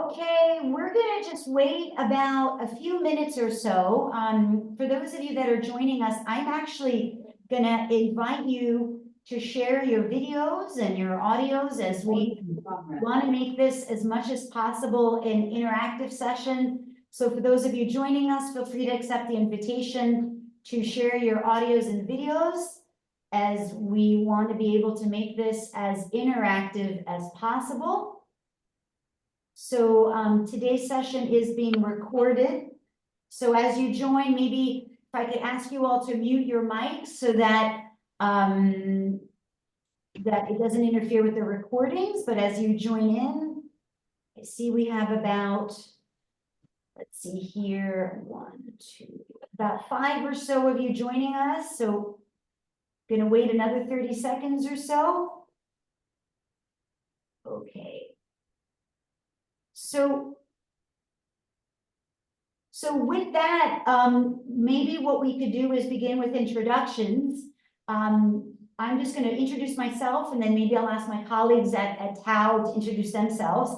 Okay, we're gonna just wait about a few minutes or so. For those of you that are joining us, I'm actually gonna invite you to share your videos and your audios as we want to make this as much as possible an interactive session. So for those of you joining us, feel free to accept the invitation to share your audios and videos, as we want to be able to make this as interactive as possible. So today's session is being recorded. So as you join, maybe if I could ask you all to mute your mics so that that it doesn't interfere with the recordings, but as you join in, I see we have about, let's see here, about 5 or so of you joining us. So gonna wait another 30 seconds or so. Okay. So with that, maybe what we could do is begin with introductions. I'm just going to introduce myself, and then maybe I'll ask my colleagues at TAUi to introduce themselves.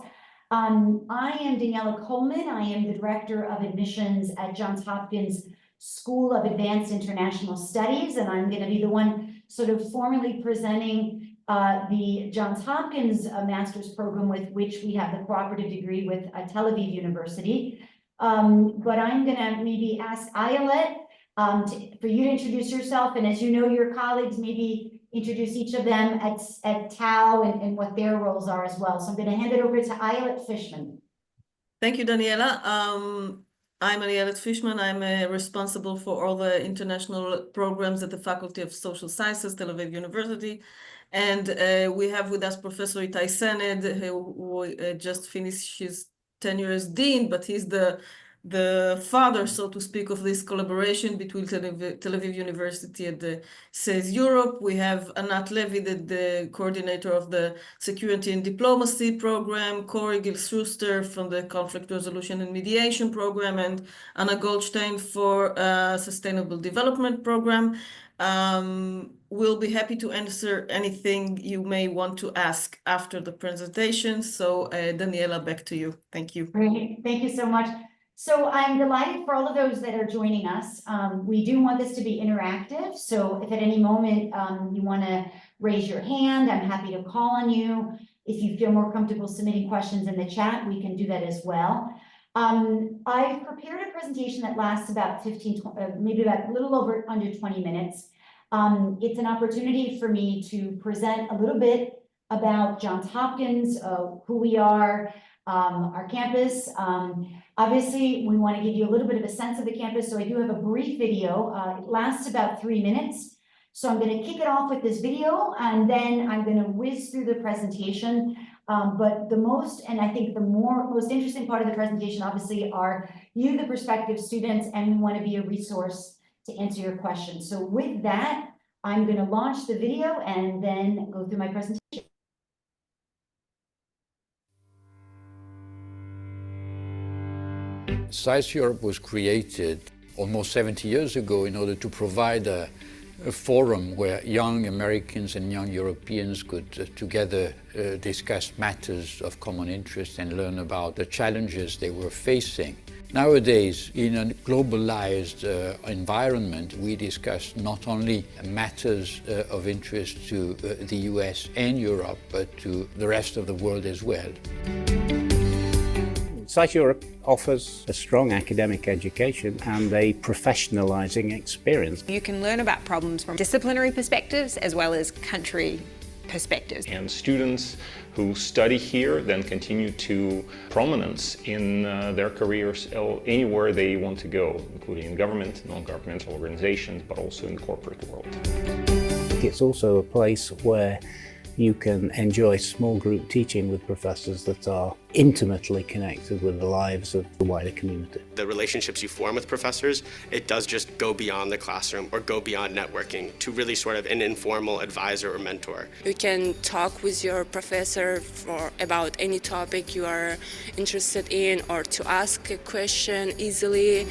I am Daniela Coleman. I am the Director of Admissions at Johns Hopkins School of Advanced International Studies, and I'm going to be the one sort of formally presenting the Johns Hopkins master's program, with which we have the cooperative degree with Tel Aviv University. But I'm going to maybe ask Ayelet for you to introduce yourself, and as you know your colleagues, maybe introduce each of them at TAUi and what their roles are as well. So I'm going to hand it over to Ayelet Fishman. Thank you, Daniela. I'm Ayelet Fishman. I'm responsible for all the international programs at the Faculty of Social Sciences, Tel Aviv University. And we have with us Professor Itai Sened, who just finished his tenure as dean, but he's the father, so to speak, of this collaboration between Tel Aviv University and the SAIS Europe. We have Anat Levy, the coordinator of the Security and Diplomacy program, Corey Gil-Schuster from the Conflict Resolution and Mediation program, and Anna Goldstein for Sustainable Development program. We'll be happy to answer anything you may want to ask after the presentation. So Daniela, back to you. Thank you. Great, thank you so much. So I'm delighted for all of those that are joining us. We do want this to be interactive. So if at any moment you want to raise your hand, I'm happy to call on you. If you feel more comfortable submitting questions in the chat, we can do that as well. I've prepared a presentation that lasts about 15, maybe about a little over under 20 minutes. It's an opportunity for me to present a little bit about Johns Hopkins, who we are, our campus. Obviously, we want to give you a little bit of a sense of the campus, so I do have a brief video. It lasts about 3 minutes. So I'm going to kick it off with this video, and then I'm going to whiz through the presentation. But the most, and I think the most interesting part of the presentation, obviously, are you, the prospective students, and we want to be a resource to answer your questions. So with that, I'm going to launch the video and then go through my presentation. SAIS Europe was created almost 70 years ago in order to provide a forum where young Americans and young Europeans could together discuss matters of common interest and learn about the challenges they were facing. Nowadays, in a globalized environment, we discuss not only matters of interest to the US and Europe, but to the rest of the world as well. SAIS Europe offers a strong academic education and a professionalizing experience. You can learn about problems from disciplinary perspectives as well as country perspectives. And students who study here then continue to prominence in their careers anywhere they want to go, including in government, non-governmental organizations, but also in the corporate world. It's also a place where you can enjoy small group teaching with professors that are intimately connected with the lives of the wider community. The relationships you form with professors, it does just go beyond the classroom or go beyond networking to really sort of an informal advisor or mentor. You can talk with your professor about any topic you are interested in, or to ask a question easily.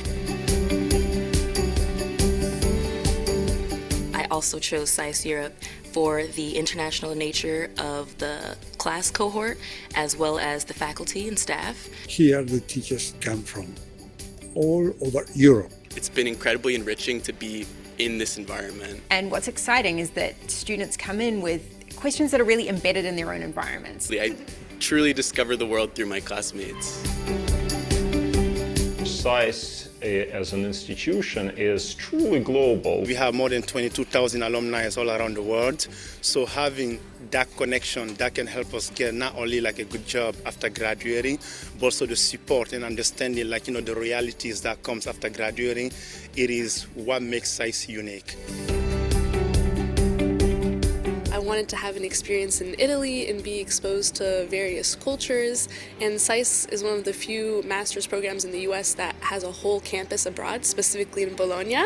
I also chose SAIS Europe for the international nature of the class cohort, as well as the faculty and staff. Here the teachers come from all over Europe. It's been incredibly enriching to be in this environment. And what's exciting is that students come in with questions that are really embedded in their own environments. I truly discovered the world through my classmates. SAIS as an institution is truly global. We have more than 22,000 alumni all around the world, so having that connection that can help us get not only like a good job after graduating, but also the support and understanding the realities that comes after graduating. It is what makes SAIS unique. I wanted to have an experience in Italy and be exposed to various cultures, and SAIS is one of the few master's programs in the US that has a whole campus abroad, specifically in Bologna.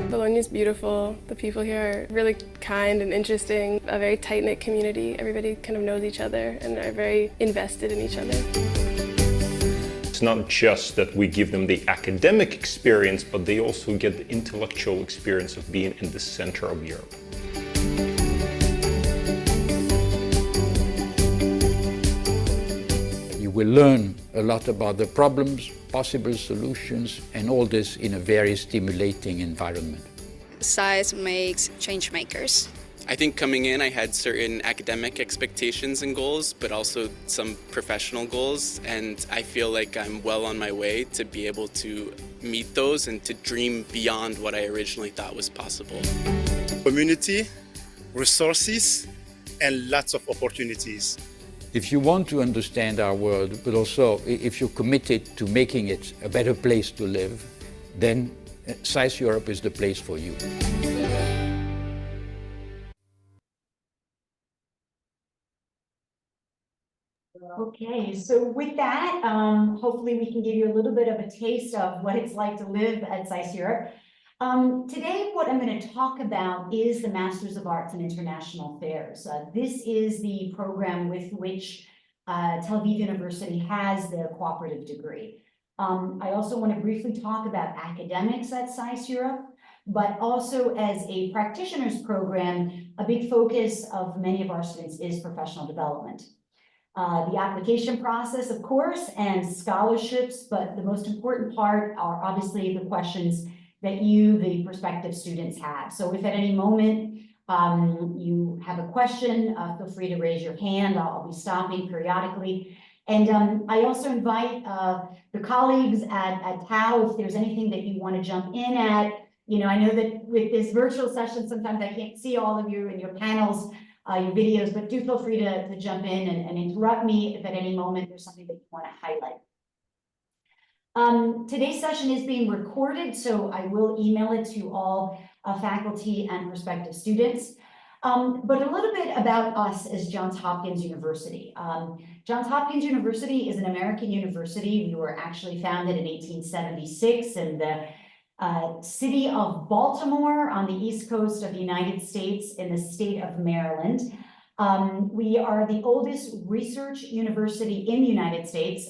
Bologna is beautiful. The people here are really kind and interesting, a very tight-knit community. Everybody kind of knows each other and are very invested in each other. It's not just that we give them the academic experience, but they also get the intellectual experience of being in the center of Europe. You will learn a lot about the problems, possible solutions, and all this in a very stimulating environment. SAIS makes change makers. I think coming in, I had certain academic expectations and goals, but also some professional goals, and I feel like I'm well on my way to be able to meet those and to dream beyond what I originally thought was possible. Community, resources, and lots of opportunities. If you want to understand our world, but also if you're committed to making it a better place to live, then SAIS Europe is the place for you. Okay, so with that, hopefully we can give you a little bit of a taste of what it's like to live at SAIS Europe. Today, what I'm going to talk about is the Masters of Arts in International Affairs. This is the program with which Tel Aviv University has the cooperative degree. I also want to briefly talk about academics at SAIS Europe, but also as a practitioner's program, a big focus of many of our students is professional development. The application process, of course, and scholarships, but the most important part are obviously the questions that you, the prospective students, have. So if at any moment you have a question, feel free to raise your hand. I'll be stopping periodically. And I also invite the colleagues at TAU, if there's anything that you want to jump in at. I know that with this virtual session, sometimes I can't see all of you in your panels, your videos, but do feel free to jump in and interrupt me if at any moment there's something that you want to highlight. Today's session is being recorded, so I will email it to all faculty and prospective students. But a little bit about us as Johns Hopkins University. Johns Hopkins University is an American university. We were actually founded in 1876 in the city of Baltimore on the East Coast of the United States in the state of Maryland. We are the oldest research university in the United States.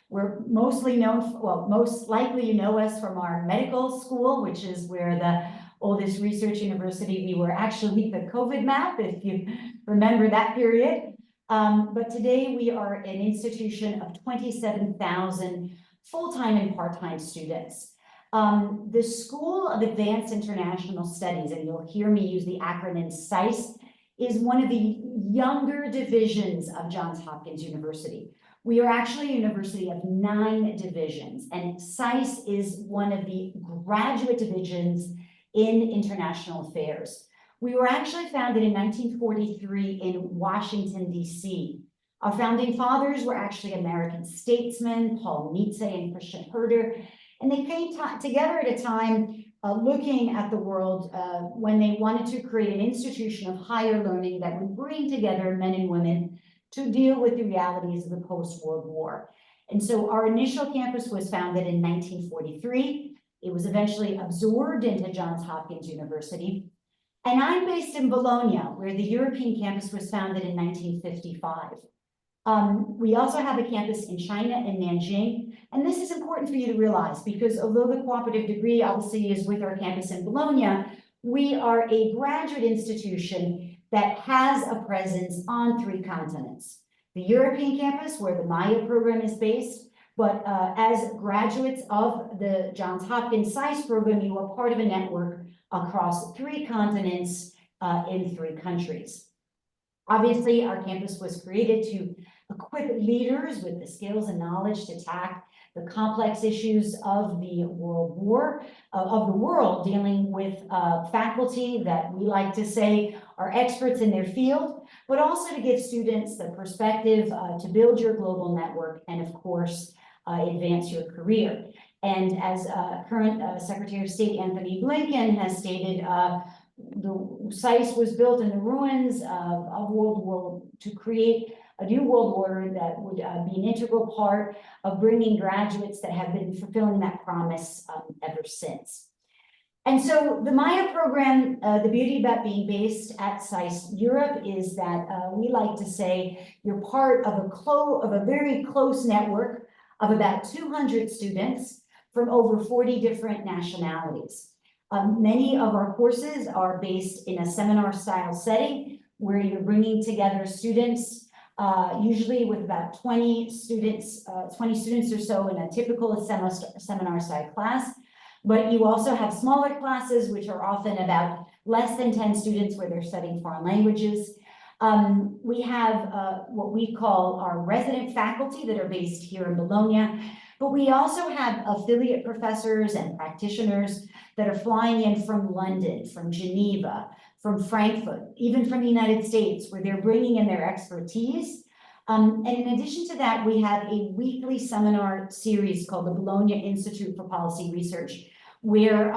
We're mostly known for, well, most likely you know us from our medical school, which is where the oldest research university, we were actually the COVID map, if you remember that period. But today we are an institution of 27,000 full-time and part-time students. The School of Advanced International Studies, and you'll hear me use the acronym SAIS, is one of the younger divisions of Johns Hopkins University. We are actually a university of 9 divisions, and SAIS is one of the graduate divisions in international affairs. We were actually founded in 1943 in Washington, D.C. Our founding fathers were actually American statesmen, Paul Nietzsche and Christian Herder, and they came together at a time looking at the world when they wanted to create an institution of higher learning that would bring together men and women to deal with the realities of the post-World War. And so our initial campus was founded in 1943. It was eventually absorbed into Johns Hopkins University. And I'm based in Bologna, where the European campus was founded in 1955. We also have a campus in China, in Nanjing. And this is important for you to realize, because although the cooperative degree obviously is with our campus in Bologna, we are a graduate institution that has a presence on 3 continents. The European campus, where the MAIA program is based, but as graduates of the Johns Hopkins SAIS program, you are part of a network across 3 continents in 3 countries. Obviously, our campus was created to equip leaders with the skills and knowledge to tackle the complex issues of the world, dealing with faculty that we like to say are experts in their field, but also to give students the perspective to build your global network and, of course, advance your career. And as current Secretary of State Anthony Blinken has stated, the SAIS was built in the ruins of World War to create a new world order that would be an integral part of bringing graduates that have been fulfilling that promise ever since. And so the MAIA program, the beauty about being based at SAIS Europe is that we like to say you're part of a very close network of about 200 students from over 40 different nationalities. Many of our courses are based in a seminar-style setting where you're bringing together students, usually with about 20 students or so in a typical seminar-style class. But you also have smaller classes, which are often about less than 10 students where they're studying foreign languages. We have what we call our resident faculty that are based here in Bologna, but we also have affiliate professors and practitioners that are flying in from London, from Geneva, from Frankfurt, even from the United States, where they're bringing in their expertise. And in addition to that, we have a weekly seminar series called the Bologna Institute for Policy Research, where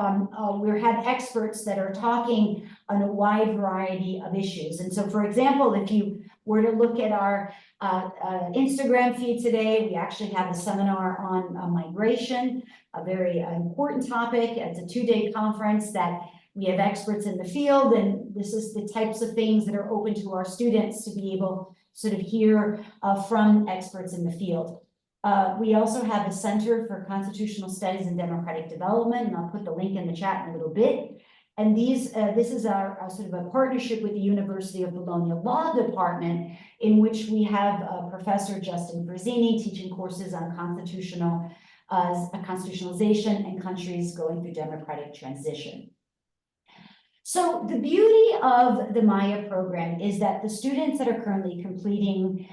we have experts that are talking on a wide variety of issues. And so, for example, if you were to look at our Instagram feed today, we actually have a seminar on migration, a very important topic. It's a 2-day conference that we have experts in the field, and this is the types of things that are open to our students to be able to sort of hear from experts in the field. We also have a Center for Constitutional Studies and Democratic Development, and I'll put the link in the chat in a little bit. And this is our sort of a partnership with the University of Bologna Law Department, in which we have Professor Justin Brzezini teaching courses on constitutionalization and countries going through democratic transition. So the beauty of the MAIA program is that the students that are currently completing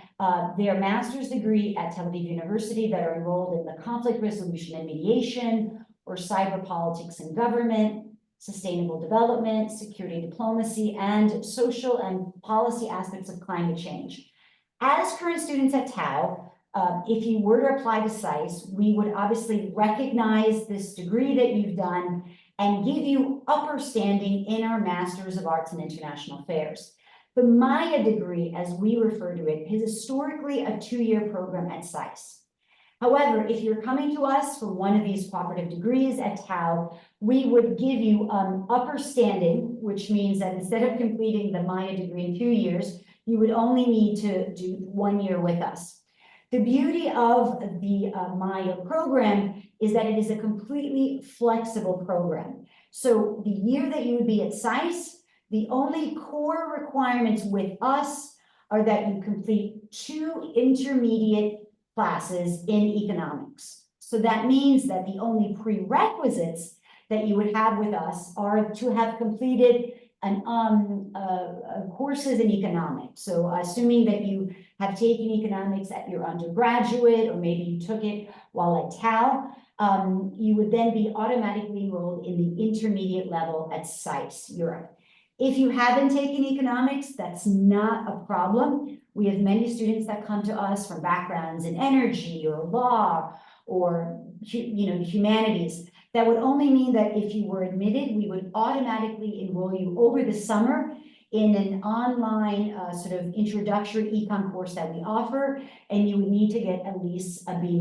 their master's degree at Tel Aviv University that are enrolled in the conflict resolution and mediation, or cyber politics and government, sustainable development, security diplomacy, and social and policy aspects of climate change. As current students at TAU, if you were to apply to SAIS, we would obviously recognize this degree that you've done and give you upper standing in our Masters of Arts in International Affairs. The MAIA degree, as we refer to it, is historically a 2-year program at SAIS. However, if you're coming to us for one of these cooperative degrees at TAU, we would give you upper standing, which means that instead of completing the MAIA degree in 2 years, you would only need to do 1 year with us. The beauty of the MAIA program is that it is a completely flexible program. So the year that you would be at SAIS, the only core requirements with us are that you complete 2 intermediate classes in economics. So that means that the only prerequisites that you would have with us are to have completed courses in economics. So assuming that you have taken economics at your undergraduate, or maybe you took it while at TAU, you would then be automatically enrolled in the intermediate level at SAIS Europe. If you haven't taken economics, that's not a problem. We have many students that come to us from backgrounds in energy or law or humanities. That would only mean that if you were admitted, we would automatically enroll you over the summer in an online sort of introductory econ course that we offer, and you would need to get at least a B-.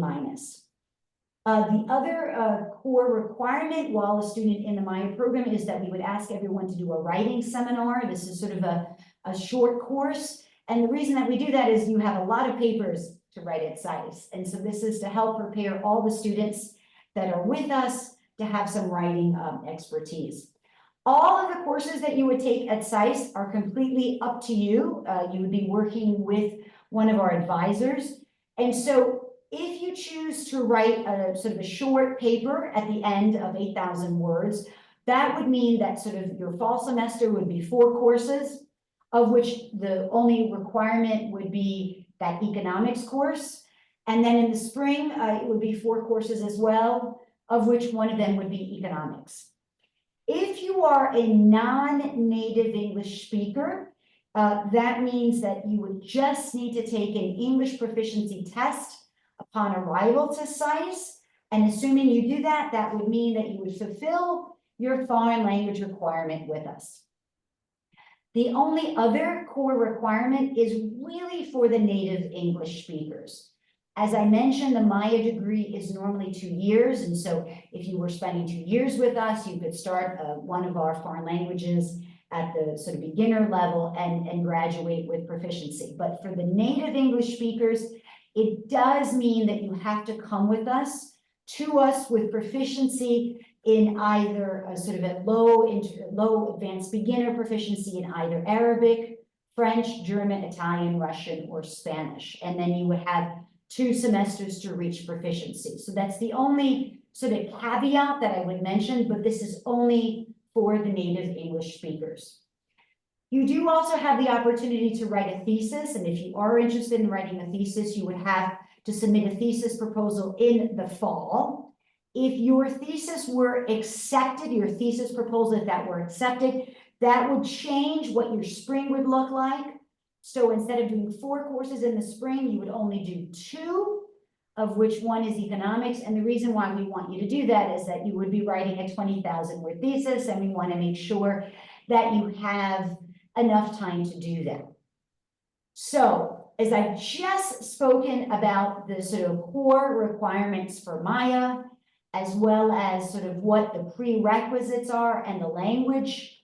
The other core requirement while a student in the MAIA program is that we would ask everyone to do a writing seminar. This is sort of a short course. And the reason that we do that is you have a lot of papers to write at SAIS. And so this is to help prepare all the students that are with us to have some writing expertise. All of the courses that you would take at SAIS are completely up to you. You would be working with one of our advisors. And so if you choose to write a sort of a short paper at the end of 8,000 words, that would mean that sort of your fall semester would be 4 courses, of which the only requirement would be that economics course. And then in the spring, it would be 4 courses as well, of which one of them would be economics. If you are a non-native English speaker, that means that you would just need to take an English proficiency test upon arrival to SAIS. And assuming you do that, that would mean that you would fulfill your foreign language requirement with us. The only other core requirement is really for the native English speakers. As I mentioned, the MAIA degree is normally 2 years. And so if you were spending 2 years with us, you could start one of our foreign languages at the sort of beginner level and graduate with proficiency. But for the native English speakers, it does mean that you have to come with us with proficiency in either a sort of a low advanced beginner proficiency in either Arabic, French, German, Italian, Russian, or Spanish. And then you would have 2 semesters to reach proficiency. So that's the only sort of caveat that I would mention, but this is only for the native English speakers. You do also have the opportunity to write a thesis, and if you are interested in writing a thesis, you would have to submit a thesis proposal in the fall. If your thesis were accepted, your thesis proposal, if that were accepted, that would change what your spring would look like. So instead of doing 4 courses in the spring, you would only do 2, of which one is economics. And the reason why we want you to do that is that you would be writing a 20,000 word thesis, and we want to make sure that you have enough time to do that. So as I've just spoken about the sort of core requirements for MAIA, as well as sort of what the prerequisites are and the language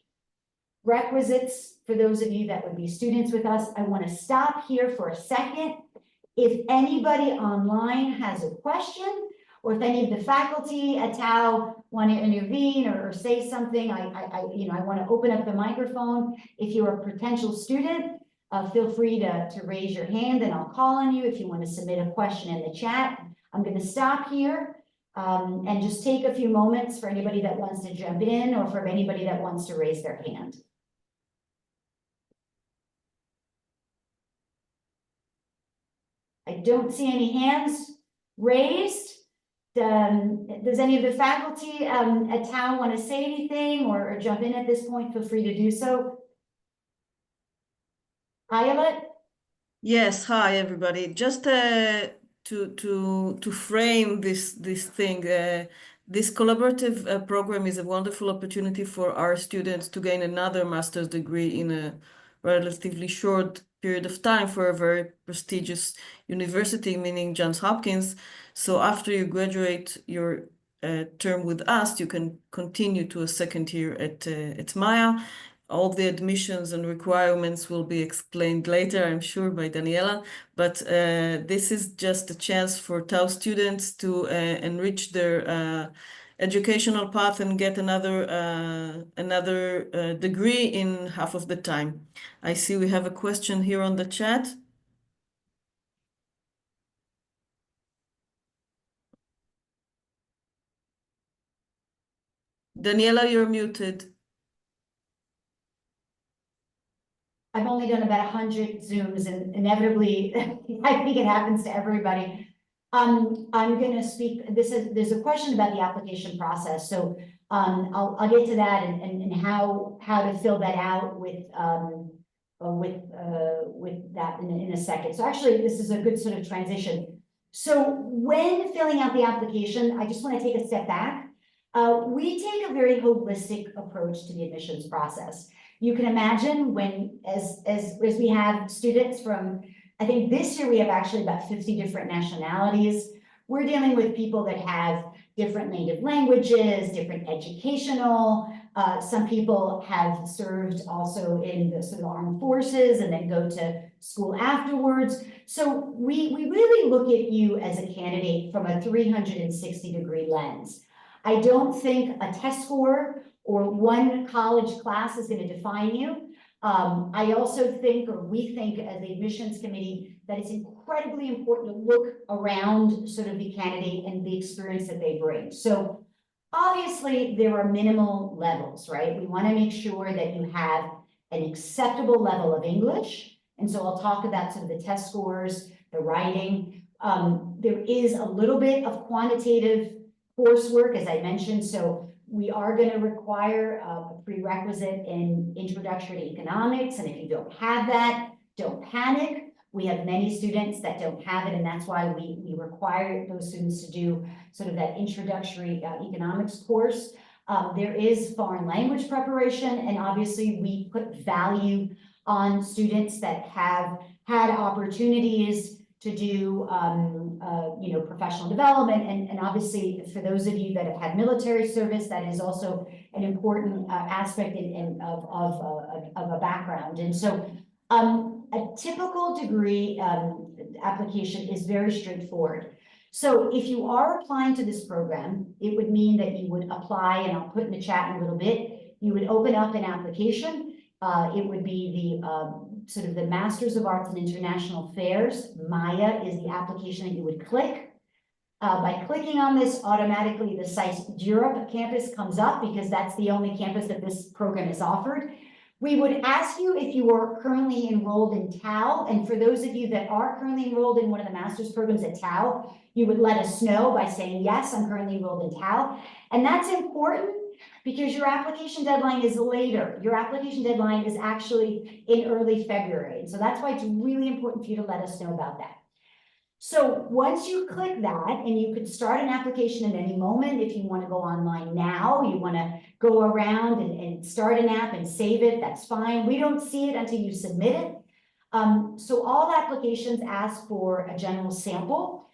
requisites for those of you that would be students with us, I want to stop here for a second. If anybody online has a question, or if any of the faculty at TAU want to intervene or say something, I want to open up the microphone. If you're a potential student, feel free to raise your hand and I'll call on you if you want to submit a question in the chat. I'm going to stop here and just take a few moments for anybody that wants to jump in or for anybody that wants to raise their hand. I don't see any hands raised. Does any of the faculty at TAU want to say anything or jump in at this point? Feel free to do so. Ayelet? Yes, hi everybody. Just to frame this thing, this collaborative program is a wonderful opportunity for our students to gain another master's degree in a relatively short period of time for a very prestigious university, meaning Johns Hopkins. So after you graduate your term with us, you can continue to a second year at MAIA. All the admissions and requirements will be explained later, I'm sure, by Daniela. But this is just a chance for TAU students to enrich their educational path and get another degree in half of the time. I see we have a question here on the chat. Daniela, you're muted. I've only done about 100 Zooms, and inevitably, I think it happens to everybody. I'm going to speak. There's a question about the application process, so I'll get to that and how to fill that out with that in a second. So actually, this is a good sort of transition. So when filling out the application, I just want to take a step back. We take a very holistic approach to the admissions process. You can imagine when, as we have students from, I think this year we have actually about 50 different nationalities. We're dealing with people that have different native languages, different educational. Some people have served also in the sort of armed forces and then go to school afterwards. So we really look at you as a candidate from a 360-degree lens. I don't think a test score or one college class is going to define you. I also think, or we think as the admissions committee, that it's incredibly important to look around sort of the candidate and the experience that they bring. So obviously there are minimal levels, right? We want to make sure that you have an acceptable level of English. And so I'll talk about some of the test scores, the writing. There is a little bit of quantitative coursework, as I mentioned. So we are going to require a prerequisite in Introduction to Economics. And if you don't have that, don't panic. We have many students that don't have it, and that's why we require those students to do sort of that introductory economics course. There is foreign language preparation, and obviously we put value on students that have had opportunities to do professional development, and obviously for those of you that have had military service, that is also an important aspect of a background. And so a typical degree application is very straightforward. So if you are applying to this program, it would mean that you would apply, and I'll put in the chat in a little bit, you would open up an application. It would be the sort of the Masters of Arts in International Affairs. MAIA is the application that you would click. By clicking on this, automatically the SAIS Europe campus comes up because that's the only campus that this program is offered. We would ask you if you are currently enrolled in TAU, and for those of you that are currently enrolled in one of the master's programs at TAU, you would let us know by saying, yes, I'm currently enrolled in TAU. And that's important because your application deadline is later. Your application deadline is actually in early February. And so that's why it's really important for you to let us know about that. So once you click that, and you can start an application at any moment. If you want to go online now, you want to go around and start an app and save it, that's fine. We don't see it until you submit it. So all applications ask for a general sample.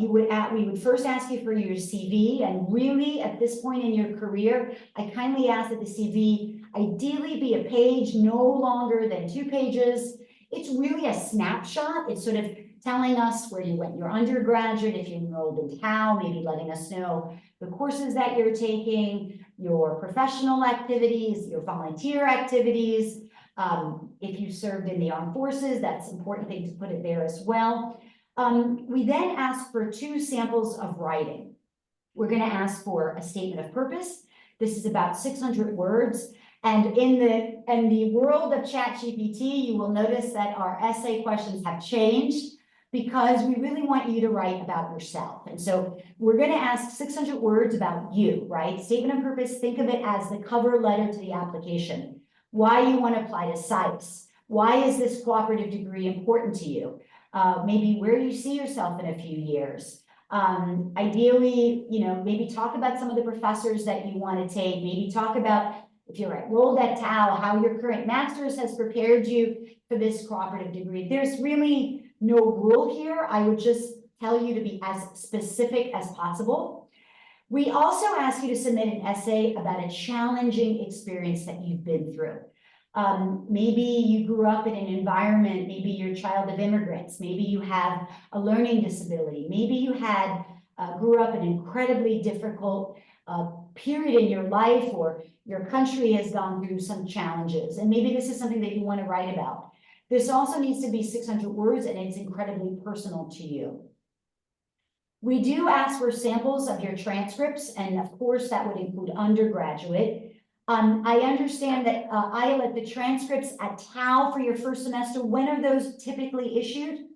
We would first ask you for your CV, and really at this point in your career, I kindly ask that the CV ideally be a page, no longer than 2 pages. It's really a snapshot. It's sort of telling us where you went your undergraduate, if you enrolled in TAU, maybe letting us know the courses that you're taking, your professional activities, your volunteer activities. If you served in the armed forces, that's an important thing to put it there as well. We then ask for 2 samples of writing. We're going to ask for a statement of purpose. This is about 600 words. And in the world of ChatGPT, you will notice that our essay questions have changed because we really want you to write about yourself. And so we're going to ask 600 words about you, right? Statement of purpose, think of it as the cover letter to the application. Why you want to apply to SAIS. Why is this cooperative degree important to you? Maybe where you see yourself in a few years. Ideally, maybe talk about some of the professors that you want to take. Maybe talk about, if you're enrolled at TAU, how your current master's has prepared you for this cooperative degree. There's really no rule here. I would just tell you to be as specific as possible. We also ask you to submit an essay about a challenging experience that you've been through. Maybe you grew up in an environment, maybe you're a child of immigrants, maybe you have a learning disability, maybe you grew up in an incredibly difficult period in your life, or your country has gone through some challenges, and maybe this is something that you want to write about. This also needs to be 600 words, and it's incredibly personal to you. We do ask for samples of your transcripts, and of course that would include undergraduate. I understand that, Ayla, the transcripts at TAU for your first semester, when are those typically issued?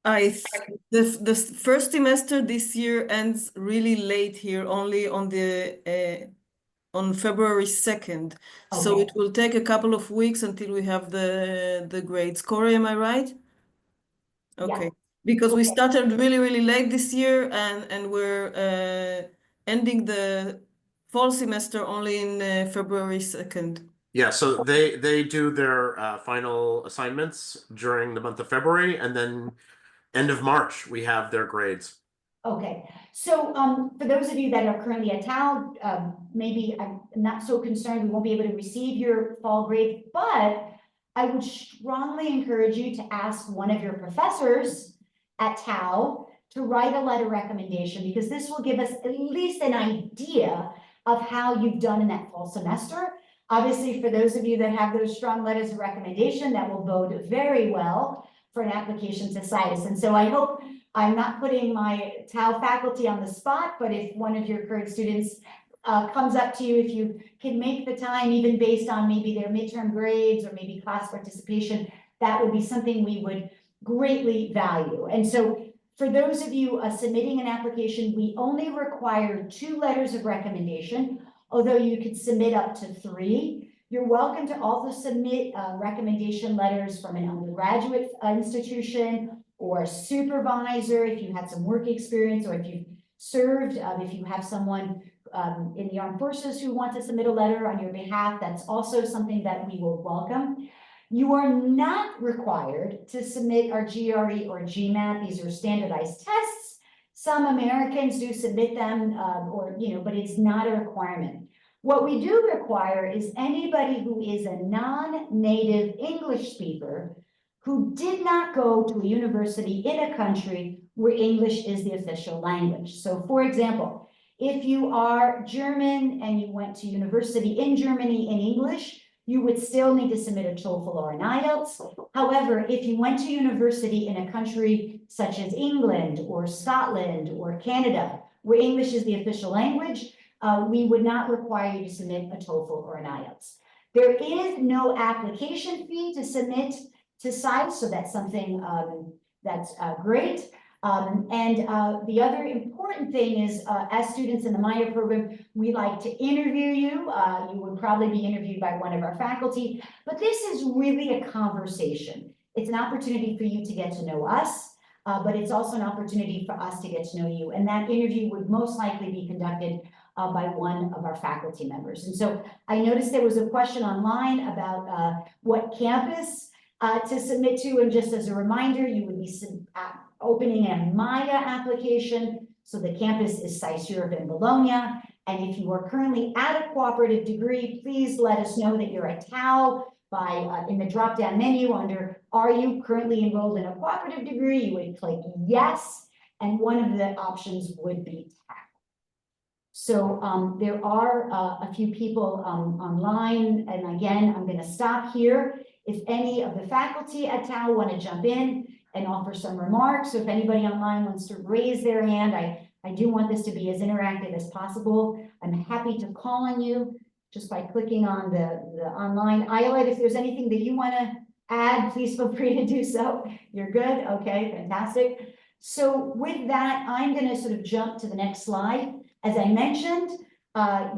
The first semester this year ends really late here, only on February 2nd. Okay. So it will take a couple of weeks until we have the grades. Corey, am I right? Okay. Yeah. Because we started really, really late this year, and we're ending the fall semester only in February 2nd. Yeah, so they do their final assignments during the month of February, and then end of March, we have their grades. Okay, so for those of you that are currently at TAU, maybe I'm not so concerned we won't be able to receive your fall grade, but I would strongly encourage you to ask one of your professors at TAU to write a letter recommendation, because this will give us at least an idea of how you've done in that fall semester. Obviously, for those of you that have those strong letters of recommendation, that will bode very well for an application to SAIS. And so I hope I'm not putting my TAU faculty on the spot, but if one of your current students comes up to you, if you can make the time, even based on maybe their midterm grades or maybe class participation, that would be something we would greatly value. And so for those of you submitting an application, we only require 2 letters of recommendation, although you could submit up to 3. You're welcome to also submit recommendation letters from an undergraduate institution or a supervisor if you had some work experience, or if you've served, if you have someone in the armed forces who want to submit a letter on your behalf, that's also something that we will welcome. You are not required to submit our GRE or GMAT. These are standardized tests. Some Americans do submit them, but it's not a requirement. What we do require is anybody who is a non-native English speaker who did not go to a university in a country where English is the official language. So for example, if you are German and you went to university in Germany in English, you would still need to submit a TOEFL or an IELTS. However, if you went to university in a country such as England or Scotland or Canada, where English is the official language, we would not require you to submit a TOEFL or an IELTS. There is no application fee to submit to SAIS, so that's something that's great. The other important thing is, as students in the MAIA program, we like to interview you. You would probably be interviewed by one of our faculty, but this is really a conversation. It's an opportunity for you to get to know us, but it's also an opportunity for us to get to know you. And that interview would most likely be conducted by one of our faculty members. And so I noticed there was a question online about what campus to submit to. And just as a reminder, you would be opening a MAIA application. So the campus is SAIS Europe in Bologna. And if you are currently at a cooperative degree, please let us know that you're a TAU by in the drop-down menu under "Are you currently enrolled in a cooperative degree?" You would click yes, and one of the options would be TAU. So there are a few people online, and again, I'm going to stop here. If any of the faculty at TAU want to jump in and offer some remarks, so if anybody online wants to raise their hand, I do want this to be as interactive as possible. I'm happy to call on you just by clicking on the online eyelet. If there's anything that you want to add, please feel free to do so. You're good? Okay, fantastic. So with that, I'm going to sort of jump to the next slide. As I mentioned,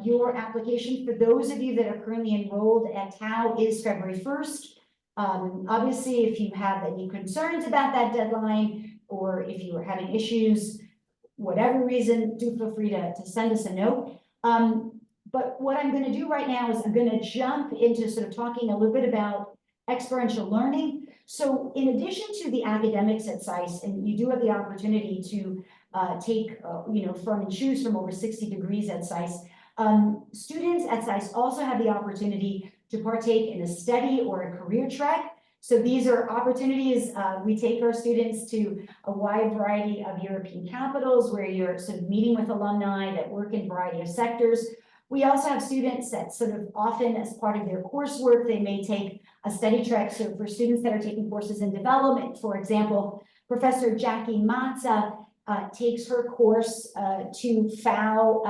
your application, for those of you that are currently enrolled at TAU, is February 1st. Obviously, if you have any concerns about that deadline, or if you are having issues, whatever reason, do feel free to send us a note. But what I'm going to do right now is I'm going to jump into sort of talking a little bit about experiential learning. So in addition to the academics at SAIS, and you do have the opportunity to take, from and choose from over 60 degrees at SAIS, students at SAIS also have the opportunity to partake in a study or a career track. So these are opportunities. We take our students to a wide variety of European capitals where you're sort of meeting with alumni that work in a variety of sectors. We also have students that sort of often, as part of their coursework, they may take a study track. So for students that are taking courses in development, for example, Professor Jackie Matza takes her course to FAO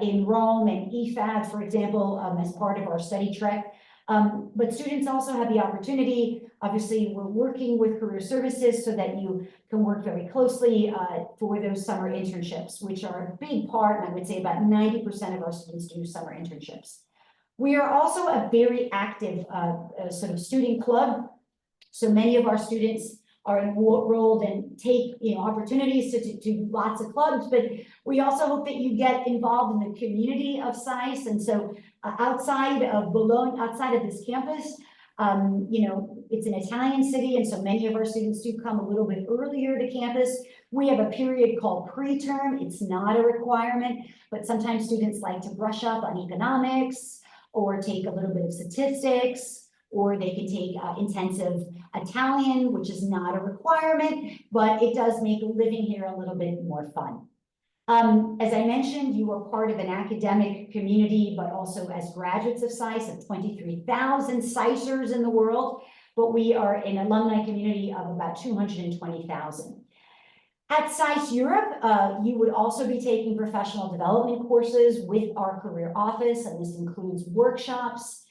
in Rome, and EFAD, for example, as part of our study track. But students also have the opportunity, obviously we're working with career services so that you can work very closely for those summer internships, which are a big part, and I would say about 90% of our students do summer internships. We are also a very active sort of student club. So many of our students are enrolled and take opportunities to do lots of clubs, but we also hope that you get involved in the community of SAIS. And so outside of Bologna, outside of this campus, it's an Italian city, and so many of our students do come a little bit earlier to campus. We have a period called preterm. It's not a requirement, but sometimes students like to brush up on economics or take a little bit of statistics or they could take intensive Italian, which is not a requirement, but it does make living here a little bit more fun. As I mentioned, you are part of an academic community, but also as graduates of SAIS, of 23,000 SAISers in the world, but we are an alumni community of about 220,000. At SAIS Europe, you would also be taking professional development courses with our career office, and this includes workshops,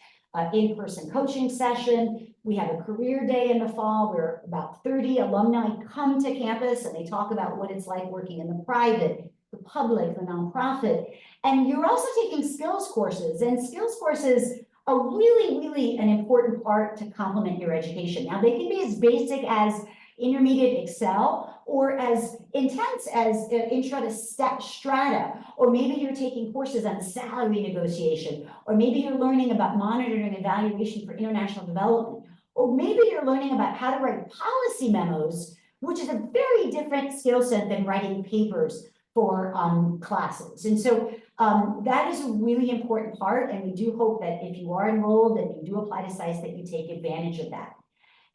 in-person coaching session. We have a career day in the fall where about 30 alumni come to campus and they talk about what it's like working in the private, the public, the nonprofit. And you're also taking skills courses, and skills courses are really an important part to complement your education. Now, they can be as basic as intermediate Excel or as intense as intro to strata, or maybe you're taking courses on salary negotiation, or maybe you're learning about monitoring and evaluation for international development, or maybe you're learning about how to write policy memos, which is a very different skill set than writing papers for classes. And so that is a really important part, and we do hope that if you are enrolled and you do apply to SAIS, that you take advantage of that.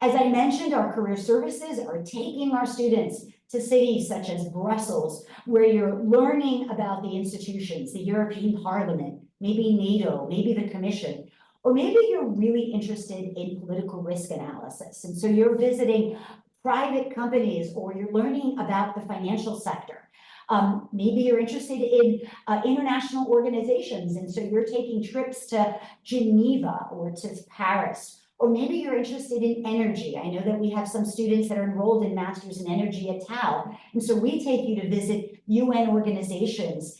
As I mentioned, our career services are taking our students to cities such as Brussels, where you're learning about the institutions, the European Parliament, maybe NATO, maybe the Commission, or maybe you're really interested in political risk analysis. And so you're visiting private companies, or you're learning about the financial sector. Maybe you're interested in international organizations, and so you're taking trips to Geneva or to Paris. Or maybe you're interested in energy. I know that we have some students that are enrolled in Masters in Energy at TAUi. And so we take you to visit UN organizations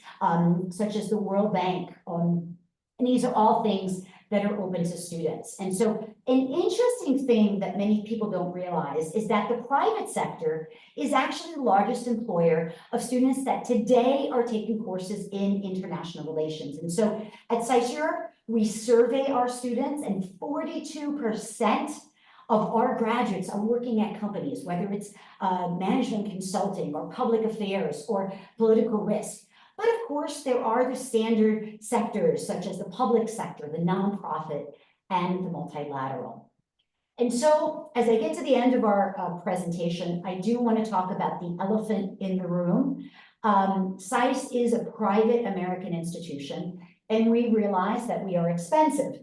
such as the World Bank. And these are all things that are open to students. And so an interesting thing that many people don't realize is that the private sector is actually the largest employer of students that today are taking courses in international relations. And so at SAIS Europe, we survey our students, and 42% of our graduates are working at companies, whether it's management consulting or public affairs or political risk. But of course, there are the standard sectors, such as the public sector, the nonprofit, and the multilateral. And so, as I get to the end of our presentation, I do want to talk about the elephant in the room. SAIS is a private American institution, and we realize that we are expensive.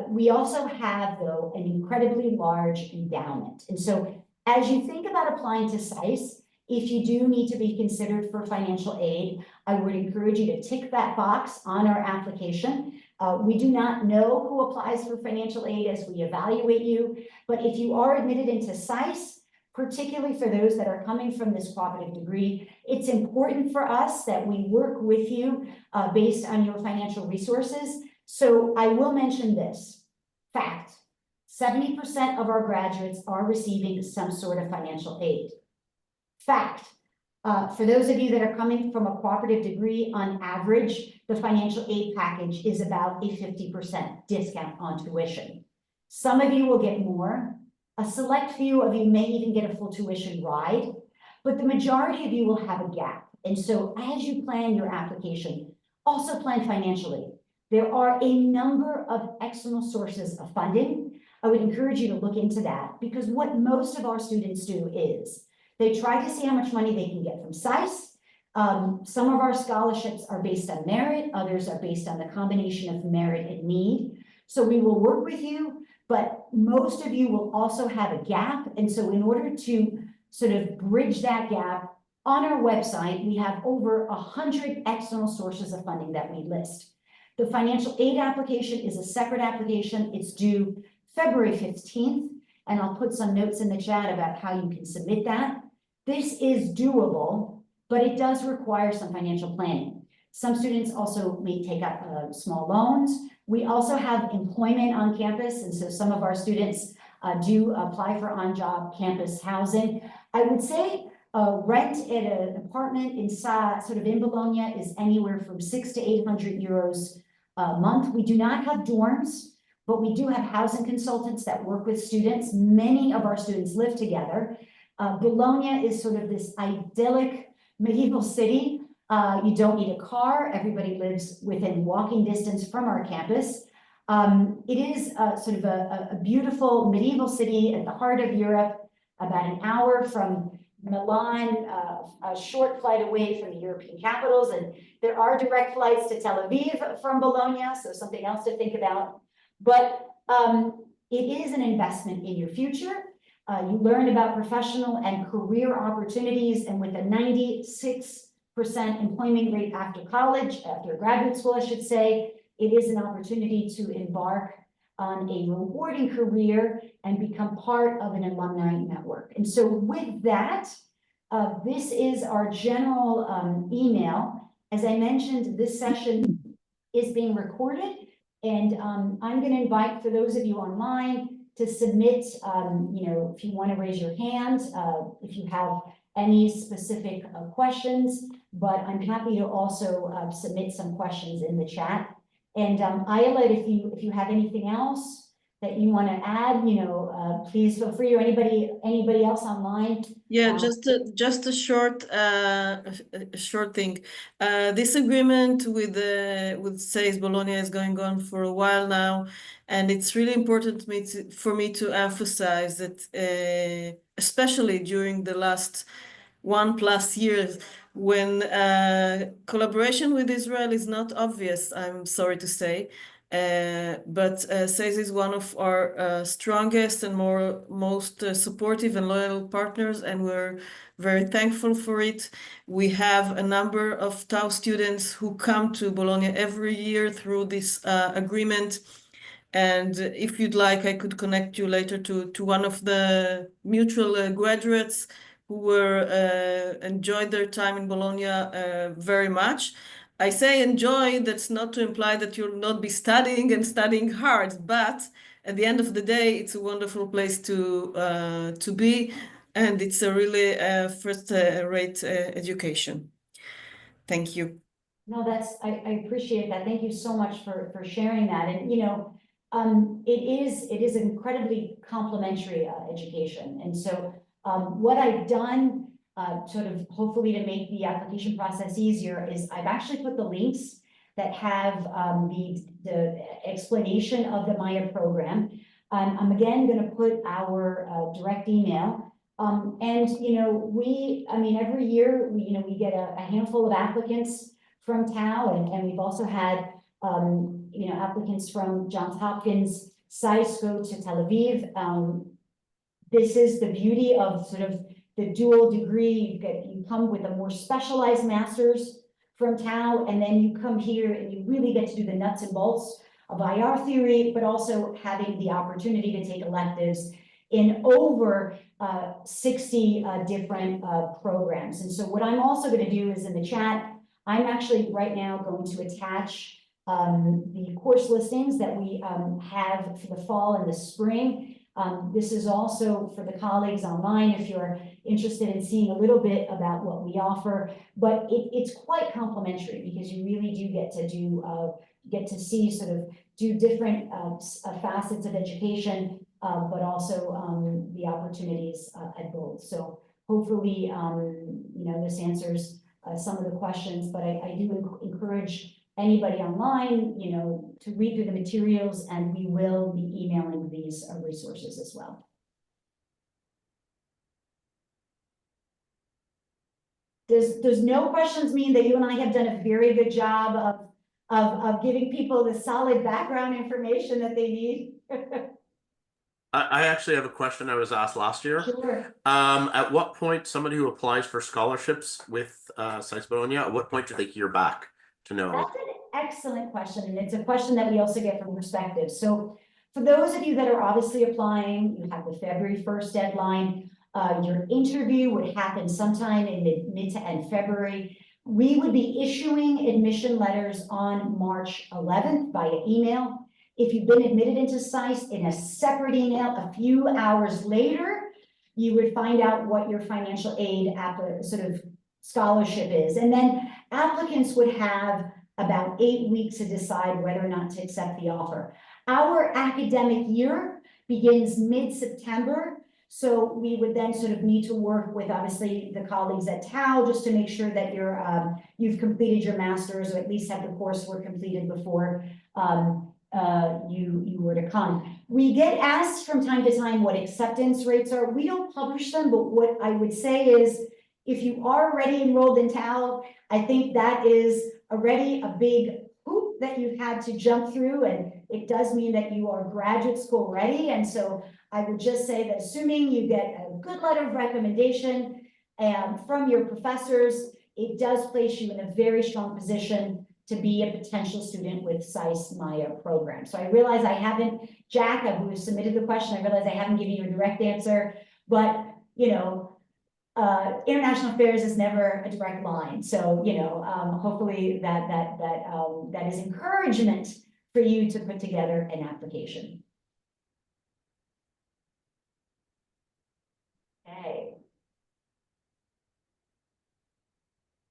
We also have, though, an incredibly large endowment. And so, as you think about applying to SAIS, if you do need to be considered for financial aid, I would encourage you to tick that box on our application. We do not know who applies for financial aid as we evaluate you, but if you are admitted into SAIS, particularly for those that are coming from this cooperative degree, it's important for us that we work with you based on your financial resources. So I will mention this fact: 70% of our graduates are receiving some sort of financial aid. Fact, for those of you that are coming from a cooperative degree, on average, the financial aid package is about a 50% discount on tuition. Some of you will get more. A select few of you may even get a full tuition ride, but the majority of you will have a gap. And so as you plan your application, also plan financially. There are a number of external sources of funding. I would encourage you to look into that, because what most of our students do is they try to see how much money they can get from SAIS. Some of our scholarships are based on merit, others are based on the combination of merit and need. So we will work with you, but most of you will also have a gap. And so in order to sort of bridge that gap, on our website, we have over 100 external sources of funding that we list. The financial aid application is a separate application. It's due February 15th, and I'll put some notes in the chat about how you can submit that. This is doable, but it does require some financial planning. Some students also may take up small loans. We also have employment on campus, and so some of our students do apply for on-job campus housing. I would say rent at an apartment in Bologna is anywhere from 600 to 800 euros a month. We do not have dorms, but we do have housing consultants that work with students. Many of our students live together. Bologna is sort of this idyllic medieval city. You don't need a car. Everybody lives within walking distance from our campus. It is sort of a beautiful medieval city at the heart of Europe, about an hour from Milan, a short flight away from the European capitals, and there are direct flights to Tel Aviv from Bologna, so something else to think about. But it is an investment in your future. You learn about professional and career opportunities, and with a 96% employment rate after college, after graduate school, I should say, it is an opportunity to embark on a rewarding career and become part of an alumni network. And so with that, this is our general email. As I mentioned, this session is being recorded, and I'm going to invite, for those of you online, to submit, if you want to raise your hand, if you have any specific questions, but I'm happy to also submit some questions in the chat. And Ayelet, if you have anything else that you want to add, please feel free, or anybody else online. Yeah, just a short thing. This agreement with SAIS Bologna is going on for a while now, and it's really important for me to emphasize that, especially during the last 1+ years, when collaboration with Israel is not obvious, I'm sorry to say, but SAIS is one of our strongest and most supportive and loyal partners, and we're very thankful for it. We have a number of TAU students who come to Bologna every year through this agreement. And if you'd like, I could connect you later to one of the mutual graduates who enjoyed their time in Bologna very much. I say enjoy, that's not to imply that you'll not be studying and studying hard, but at the end of the day, it's a wonderful place to be, and it's a really first-rate education. Thank you. No, I appreciate that. Thank you so much for sharing that. And it is an incredibly complementary education. And so what I've done, sort of hopefully to make the application process easier, is I've actually put the links that have the explanation of the MAIA program. I'm again going to put our direct email. And every year we get a handful of applicants from TAU, and we've also had applicants from Johns Hopkins, SAIS go to Tel Aviv. This is the beauty of sort of the dual degree. You come with a more specialized master's from TAU, and then you come here and you really get to do the nuts and bolts of IR theory, but also having the opportunity to take electives in over 60 different programs. And so what I'm also going to do is, in the chat, I'm actually right now going to attach the course listings that we have for the fall and the spring. This is also for the colleagues online if you're interested in seeing a little bit about what we offer, but it's quite complementary because you really do get to see sort of do different facets of education, but also the opportunities at both. So hopefully, this answers some of the questions, but I do encourage anybody online, to read through the materials, and we will be emailing these resources as well. Does no questions mean that you and I have done a very good job of giving people the solid background information that they need? I actually have a question I was asked last year. Sure. At what point somebody who applies for scholarships with SAIS Bologna, at what point do they hear back to know? That's an excellent question, and it's a question that we also get from perspective. So for those of you that are obviously applying, you have the February 1st deadline. Your interview would happen sometime in mid to end February. We would be issuing admission letters on March 11th via email. If you've been admitted into SAIS, in a separate email a few hours later, you would find out what your financial aid sort of scholarship is. And then applicants would have about 8 weeks to decide whether or not to accept the offer. Our academic year begins mid-September, so we would then sort of need to work with, obviously, the colleagues at TAU just to make sure that you've completed your master's, or at least have the coursework completed before you were to come. We get asked from time to time what acceptance rates are. We don't publish them, but what I would say is, if you are already enrolled in TAU, I think that is already a big hoop that you've had to jump through, and it does mean that you are graduate school ready. And so I would just say that assuming you get a good letter of recommendation from your professors, it does place you in a very strong position to be a potential student with SAIS MAIA program. So I realize I haven't, Jack, who submitted the question, I realize I haven't given you a direct answer, but, you know, international affairs is never a direct line. So, you know, hopefully that is encouragement for you to put together an application. Okay.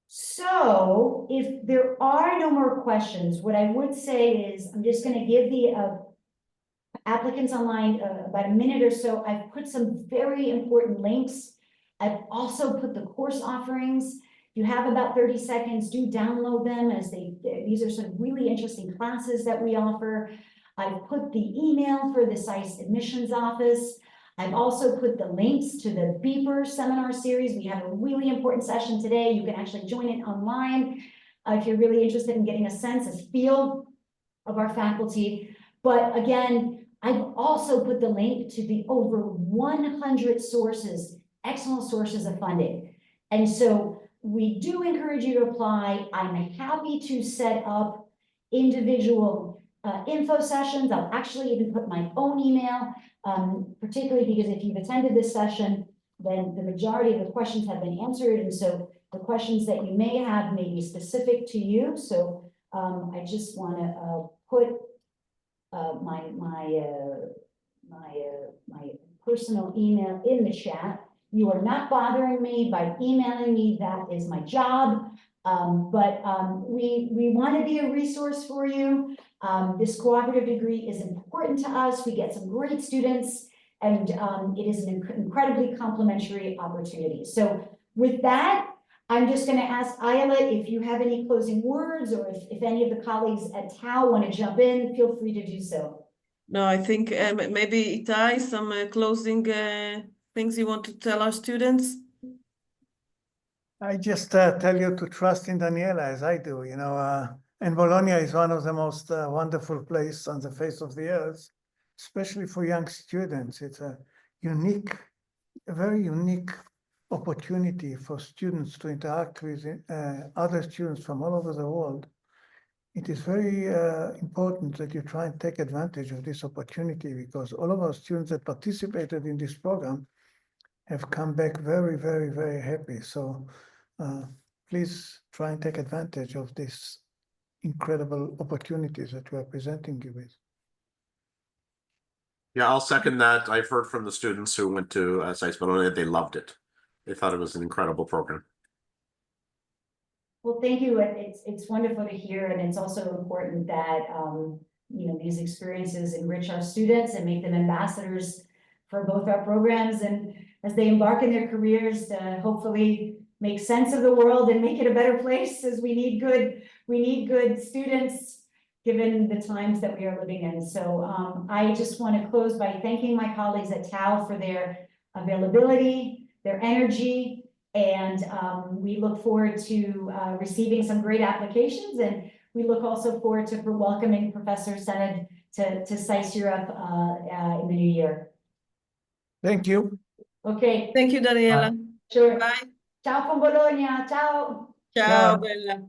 So if there are no more questions, what I would say is I'm just going to give the applicants online about a minute or so. I've put some very important links. I've also put the course offerings. You have about 30 seconds. Do download them, as these are some really interesting classes that we offer. I've put the email for the SAIS admissions office. I've also put the links to the Beeper seminar series. We have a really important session today. You can actually join it online if you're really interested in getting a sense, a feel of our faculty. But again, I've also put the link to the over 100 sources, excellent sources of funding. And so we do encourage you to apply. I'm happy to set up individual info sessions. I'll actually even put my own email, particularly because if you've attended this session, then the majority of the questions have been answered. And so the questions that you may have may be specific to you. So I just want to put my personal email in the chat. You are not bothering me by emailing me. That is my job. But we want to be a resource for you. This cooperative degree is important to us. We get some great students, and it is an incredibly complementary opportunity. So with that, I'm just going to ask Ayala if you have any closing words, or if any of the colleagues at TAU want to jump in, feel free to do so. No, I think maybe Itai, some closing things you want to tell our students? I just tell you to trust in Daniela, as I do. You know, and Bologna is one of the most wonderful places on the face of the earth, especially for young students. It's a very unique opportunity for students to interact with other students from all over the world. It is very important that you try and take advantage of this opportunity, because all of our students that participated in this program have come back very, very, very happy. So please try and take advantage of these incredible opportunities that we are presenting you with. Yeah, I'll second that. I've heard from the students who went to SAIS Bologna, they loved it. They thought it was an incredible program. Well, thank you. It's wonderful to hear, and it's also important that you know, these experiences enrich our students and make them ambassadors for both our programs, and as they embark in their careers to hopefully make sense of the world and make it a better place, as we need good students given the times that we are living in. So I just want to close by thanking my colleagues at TAU for their availability, their energy, and we look forward to receiving some great applications, and we look also forward to welcoming Professor Sened to SAIS Europe in the new year. Thank you. Okay. Thank you, Daniela. Sure. Bye. Ciao from Bologna. Ciao. Ciao, Bella.